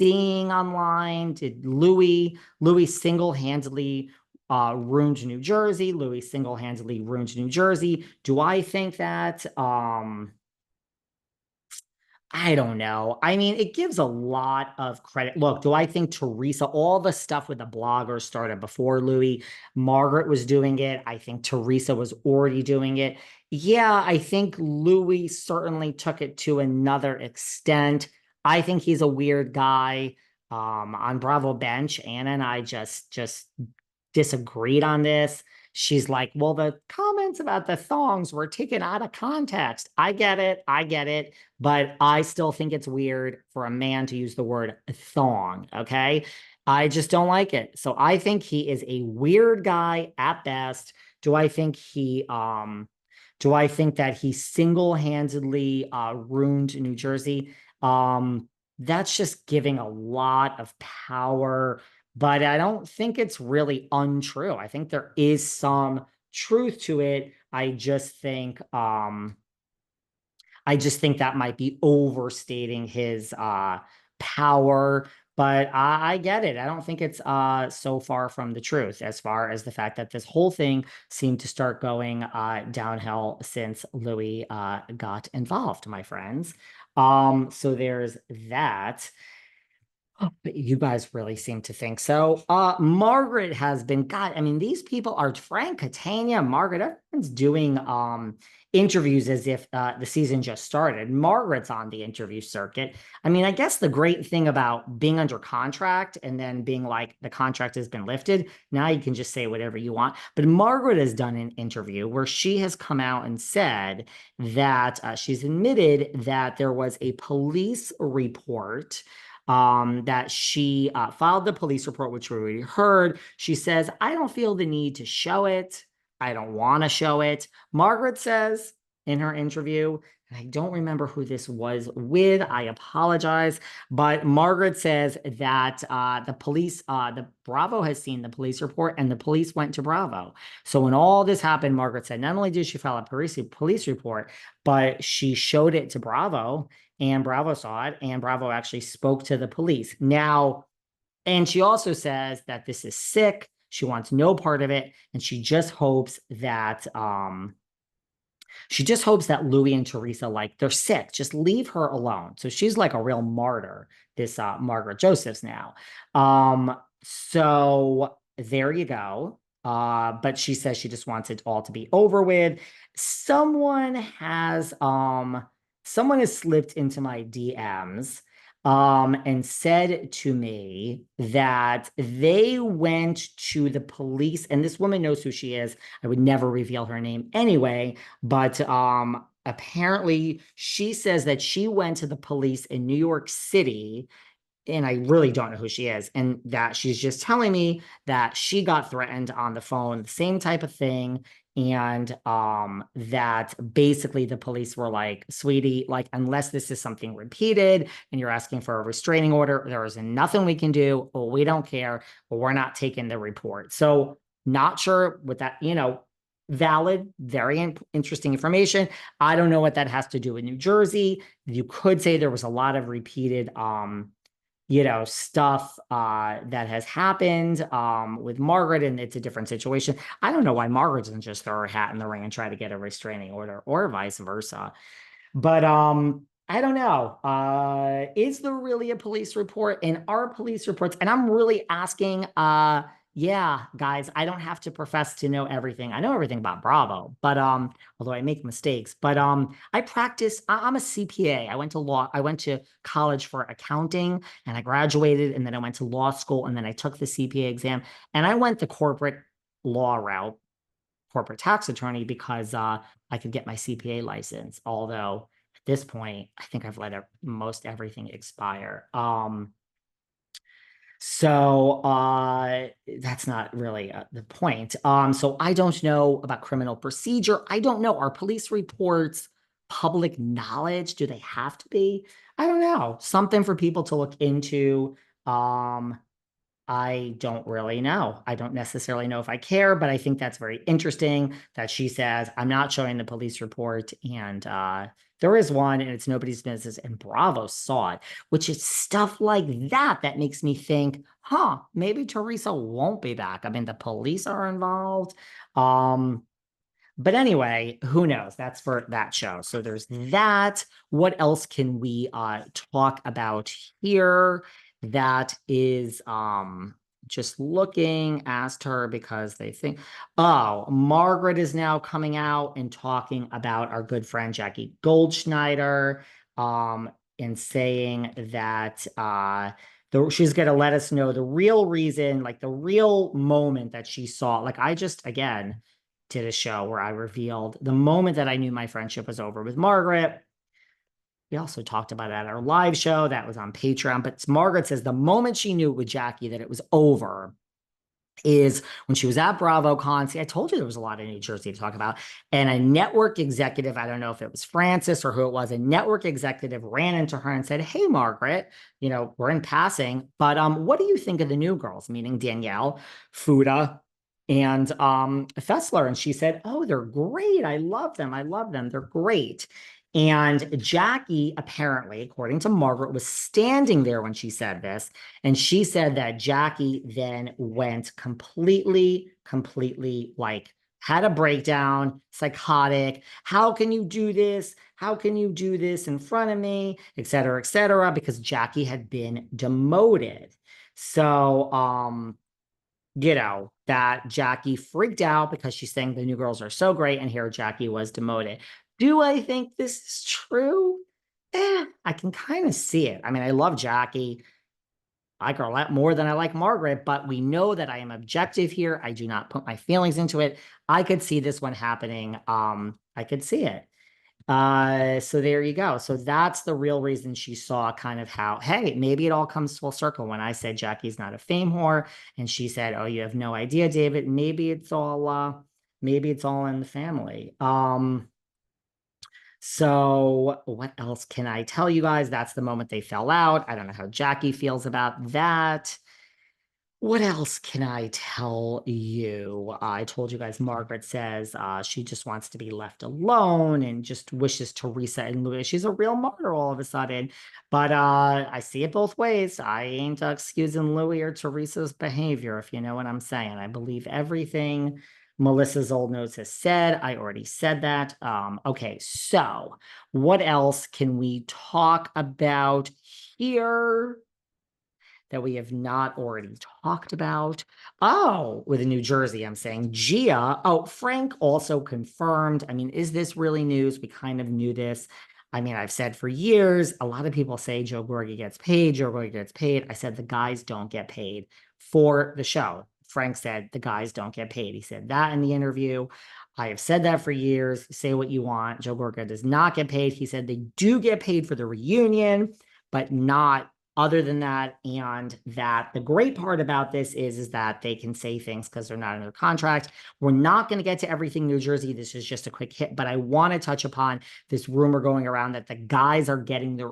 seeing online? Did Louie single-handedly ruined New Jersey? Louie single-handedly ruined New Jersey. Do I think that? I don't know. I mean, it gives a lot of credit. Look, do I think Teresa, all the stuff with the bloggers started before Louis? Margaret was doing it. I think Teresa was already doing it. Yeah, I think Louis certainly took it to another extent. I think he's a weird guy. On Bravo Bench, Anna and I just disagreed on this. She's like, well, the comments about the thongs were taken out of context. I get it. I get it. But I still think it's weird for a man to use the word thong. Okay. I just don't like it. So I think he is a weird guy at best. Do I think do I think that he single-handedly ruined New Jersey? That's just giving a lot of power, but I don't think it's really untrue. I think there is some truth to it. I just think that might be overstating his power, but I get it. I don't think it's so far from the truth as far as the fact that this whole thing seemed to start going downhill since Louis got involved, my friends. So there's that. Oh, but you guys really seem to think so. Margaret has been, God, I mean, these people are Frank, Catania, Margaret, everyone's doing interviews as if the season just started. Margaret's on the interview circuit. I mean, I guess the great thing about being under contract and then being like the contract has been lifted, now you can just say whatever you want. But Margaret has done an interview where she has come out and said that she's admitted that there was a police report that she filed the police report, which we already heard. She says, I don't feel the need to show it. I don't want to show it. Margaret says in her interview, and I don't remember who this was with, I apologize, but Margaret says that the Bravo has seen the police report and the police went to Bravo. So when all this happened, Margaret said, not only did she file a police report, but she showed it to Bravo and Bravo saw it, and Bravo actually spoke to the police. Now, and she also says that this is sick. She wants no part of it, and she just hopes that Louis and Teresa, like, they're sick. Just leave her alone. So she's like a real martyr, this Margaret Josephs now. So there you go. But she says she just wants it all to be over with. Someone has slipped into my DMs and said to me that they went to the police, and this woman knows who she is. I would never reveal her name anyway, but apparently she says that she went to the police in New York City, and I really don't know who she is, and that she's just telling me that she got threatened on the phone, the same type of thing, and that basically the police were like, sweetie, like, unless this is something repeated and you're asking for a restraining order, there is nothing we can do, or we don't care, or we're not taking the report. So not sure what that, valid, very interesting information. I don't know what that has to do with New Jersey. You could say there was a lot of repeated stuff that has happened with Margaret, and it's a different situation. I don't know why Margaret doesn't just throw her hat in the ring and try to get a restraining order, or vice versa. But I don't know. Is there really a police report? And are police reports? And I'm really asking, yeah, guys, I don't have to profess to know everything. I know everything about Bravo, but although I make mistakes, but I practice, I'm a CPA. I went to college for accounting, and I graduated, and then I went to law school, and then I took the CPA exam, and I went the corporate law route, corporate tax attorney, because I could get my CPA license. Although at this point, I think I've let most everything expire. So that's not really the point. So I don't know about criminal procedure. I don't know. Are police reports public knowledge? Do they have to be? I don't know. Something for people to look into. I don't really know. I don't necessarily know if I care, but I think that's very interesting that she says, I'm not showing the police report. And there is one and it's nobody's business. And Bravo saw it, which is stuff like that that makes me think, maybe Teresa won't be back. I mean, the police are involved. Um, but anyway, who knows? That's for that show. So there's that. What else can we talk about here? That is just looking, asked her because they think, oh, Margaret is now coming out and talking about our good friend Jackie Goldschneider, and saying that she's going to let us know the real reason, like the real moment that she saw. Like I just, again, did a show where I revealed the moment that I knew my friendship was over with Margaret. We also talked about it at our live show that was on Patreon. But Margaret says the moment she knew with Jackie that it was over is when she was at BravoCon. See, I told you there was a lot of New Jersey to talk about. And a network executive, I don't know if it was Francis or who it was, a network executive ran into her and said, hey, Margaret, we're in passing, but what do you think of the new girls, meaning Danielle, Fuda, and Fessler? And she said, oh, they're great. I love them. I love them. They're great. And Jackie, apparently, according to Margaret, was standing there when she said this. And she said that Jackie then went completely, like, had a breakdown, psychotic. How can you do this? How can you do this in front of me? Et cetera, because Jackie had been demoted. So, that Jackie freaked out because she's saying the new girls are so great, and here Jackie was demoted. Do I think this is true? I can kind of see it. I mean, I love Jackie. I like her a lot more than I like Margaret, but we know that I am objective here. I do not put my feelings into it. I could see this one happening. I could see it. So there you go. So that's the real reason she saw kind of how, hey, maybe it all comes full circle. When I said Jackie's not a fame whore, and she said, oh, you have no idea, David. Maybe it's all in the family. So what else can I tell you guys? That's the moment they fell out. I don't know how Jackie feels about that. What else can I tell you? I told you guys Margaret says she just wants to be left alone and just wishes Teresa and Louie. She's a real martyr all of a sudden. But I see it both ways. I ain't excusing Louie or Teresa's behavior, if you know what I'm saying. I believe everything Melissa's old notes has said. I already said that. Okay, so what else can we talk about here that we have not already talked about? Oh, with New Jersey, I'm saying Gia. Oh, Frank also confirmed. I mean, is this really news? We kind of knew this. I mean, I've said for years, a lot of people say Joe Gorga gets paid. Joe Gorga gets paid. I said the guys don't get paid for the show. Frank said the guys don't get paid. He said that in the interview. I have said that for years. Say what you want. Joe Gorga does not get paid. He said they do get paid for the reunion, but not other than that. And that the great part about this is that they can say things because they're not under contract. We're not going to get to everything New Jersey. This is just a quick hit, but I want to touch upon this rumor going around that the guys are getting their